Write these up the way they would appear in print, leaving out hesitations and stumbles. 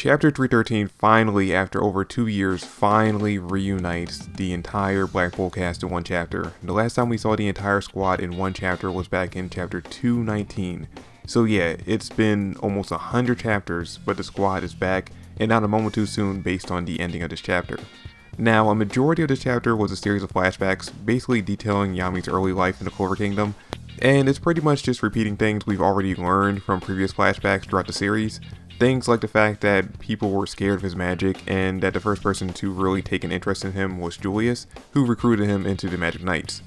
Chapter 313 finally, after over 2 years, finally reunites the entire Black Bull cast in one chapter. The last time we saw the entire squad in one chapter was back in chapter 219. So yeah, it's been almost 100 chapters, but the squad is back, and not a moment too soon based on the ending of this chapter. Now, a majority of this chapter was a series of flashbacks, basically detailing Yami's early life in the Clover Kingdom, and it's pretty much just repeating things we've already learned from previous flashbacks throughout the series. Things like the fact that people were scared of his magic, and that the first person to really take an interest in him was Julius, who recruited him into the Magic Knights.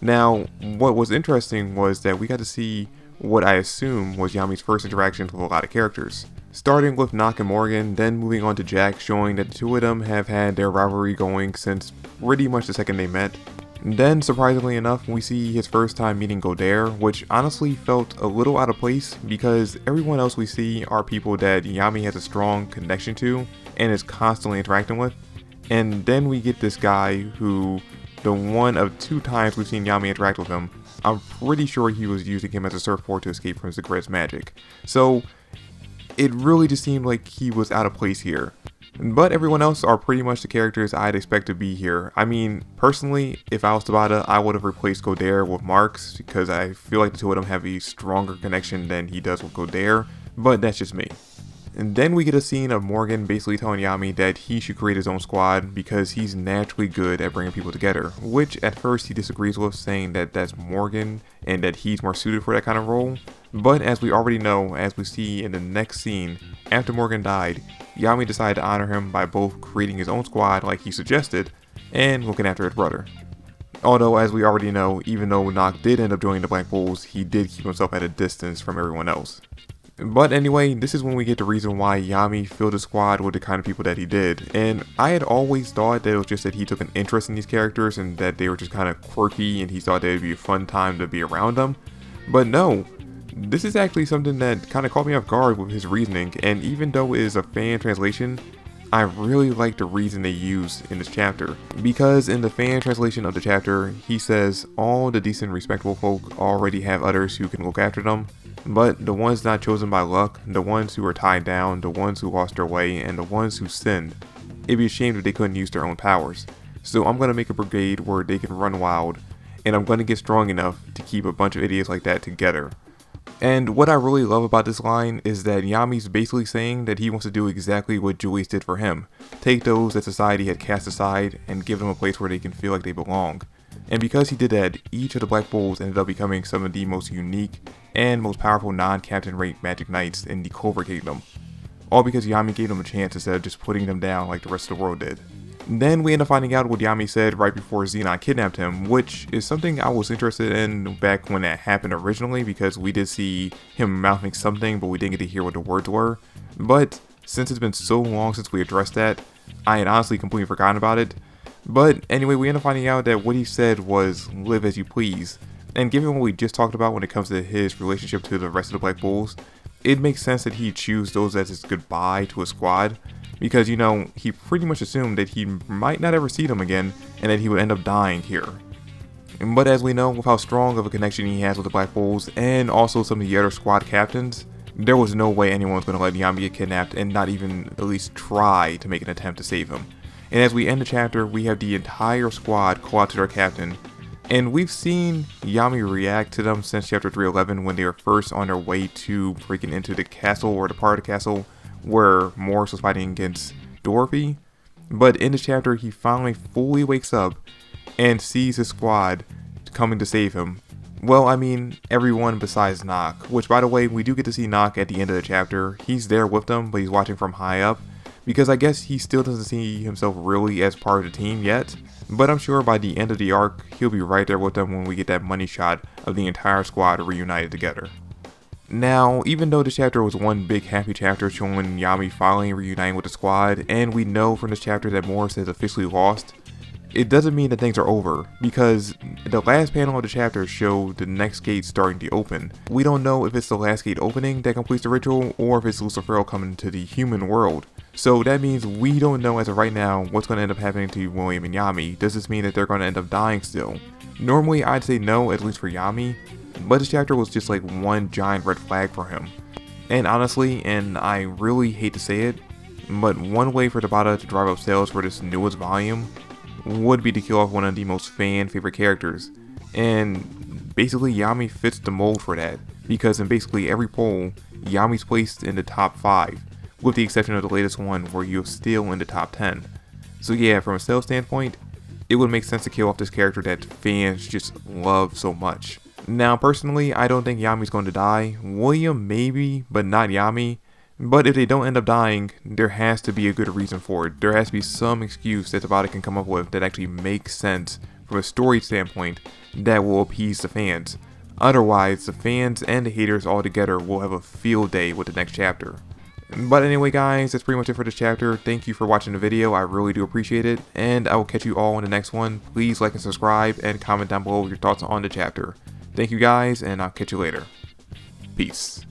Now, what was interesting was that we got to see what I assume was Yami's first interactions with a lot of characters. Starting with Nock and Morgan, then moving on to Jack, showing that the two of them have had their rivalry going since pretty much the second they met. Then, surprisingly enough, we see his first time meeting Godair, which honestly felt a little out of place because everyone else we see are people that Yami has a strong connection to and is constantly interacting with. And then we get this guy who, the one of 2 times we've seen Yami interact with him, I'm pretty sure he was using him as a surfboard to escape from Zagre's magic. So, it really just seemed like he was out of place here. But everyone else are pretty much the characters I'd expect to be here. I mean, personally, if I was Tabata, I would have replaced Godair with Marks because I feel like the two of them have a stronger connection than he does with Godair, but that's just me. And then we get a scene of Morgan basically telling Yami that he should create his own squad because he's naturally good at bringing people together, which at first he disagrees with, saying that that's Morgan and that he's more suited for that kind of role. But as we already know, as we see in the next scene, after Morgan died, Yami decided to honor him by both creating his own squad like he suggested, and looking after his brother. Although, as we already know, even though Nock did end up joining the Black Bulls, he did keep himself at a distance from everyone else. But anyway, this is when we get the reason why Yami filled his squad with the kind of people that he did, and I had always thought that it was just that he took an interest in these characters and that they were just kind of quirky and he thought they'd be a fun time to be around them. But no, this is actually something that kind of caught me off guard with his reasoning, and even though it is a fan translation, I really like the reason they use in this chapter. Because in the fan translation of the chapter, he says all the decent respectable folk already have others who can look after them, but the ones not chosen by luck, the ones who are tied down, the ones who lost their way, and the ones who sinned, it'd be a shame if they couldn't use their own powers. So I'm going to make a brigade where they can run wild, and I'm going to get strong enough to keep a bunch of idiots like that together. And what I really love about this line is that Yami's basically saying that he wants to do exactly what Julius did for him. Take those that society had cast aside and give them a place where they can feel like they belong. And because he did that, each of the Black Bulls ended up becoming some of the most unique and most powerful non-captain rate Magic Knights in the Clover Kingdom. All because Yami gave them a chance instead of just putting them down like the rest of the world did. Then we end up finding out what Yami said right before Xenon kidnapped him, which is something I was interested in back when that happened originally because we did see him mouthing something but we didn't get to hear what the words were. But since it's been so long since we addressed that, I had honestly completely forgotten about it. But anyway, we end up finding out that what he said was live as you please. And given what we just talked about when it comes to his relationship to the rest of the Black Bulls, it makes sense that he'd choose those as his goodbye to his squad. Because, you know, he pretty much assumed that he might not ever see them again and that he would end up dying here. But as we know, with how strong of a connection he has with the Black Bulls and also some of the other squad captains, there was no way anyone was going to let Yami get kidnapped and not even at least try to make an attempt to save him. And as we end the chapter, we have the entire squad call out to their captain. And we've seen Yami react to them since chapter 311 when they were first on their way to breaking into the castle or the part of the castle where Morris was fighting against Dorothy. But in this chapter, he finally fully wakes up and sees his squad coming to save him. Well, I mean, everyone besides Nock, which by the way, we do get to see Nock at the end of the chapter. He's there with them, but he's watching from high up, because I guess he still doesn't see himself really as part of the team yet. But I'm sure by the end of the arc, he'll be right there with them when we get that money shot of the entire squad reunited together. Now, even though this chapter was one big happy chapter showing Yami finally reuniting with the squad, and we know from this chapter that Morris has officially lost, it doesn't mean that things are over, because the last panel of the chapter showed the next gate starting to open. We don't know if it's the last gate opening that completes the ritual, or if it's Lucifer coming to the human world. So that means we don't know as of right now what's going to end up happening to William and Yami. Does this mean that they're going to end up dying still? Normally I'd say no, at least for Yami, but this chapter was just like one giant red flag for him. And honestly, and I really hate to say it, but one way for Tabata to drive up sales for this newest volume would be to kill off one of the most fan favorite characters, and basically Yami fits the mold for that, because in basically every poll, Yami's placed in the top 5, with the exception of the latest one where you're still in the top 10. So yeah, from a sales standpoint, it would make sense to kill off this character that fans just love so much. Now personally, I don't think Yami's going to die. William maybe, but not Yami. But if they don't end up dying, there has to be a good reason for it. There has to be some excuse that Tabata can come up with that actually makes sense from a story standpoint that will appease the fans. Otherwise, the fans and the haters all together will have a field day with the next chapter. But anyway guys, that's pretty much it for this chapter. Thank you for watching the video, I really do appreciate it, and I will catch you all in the next one. Please like and subscribe, and comment down below your thoughts on the chapter. Thank you guys, and I'll catch you later. Peace.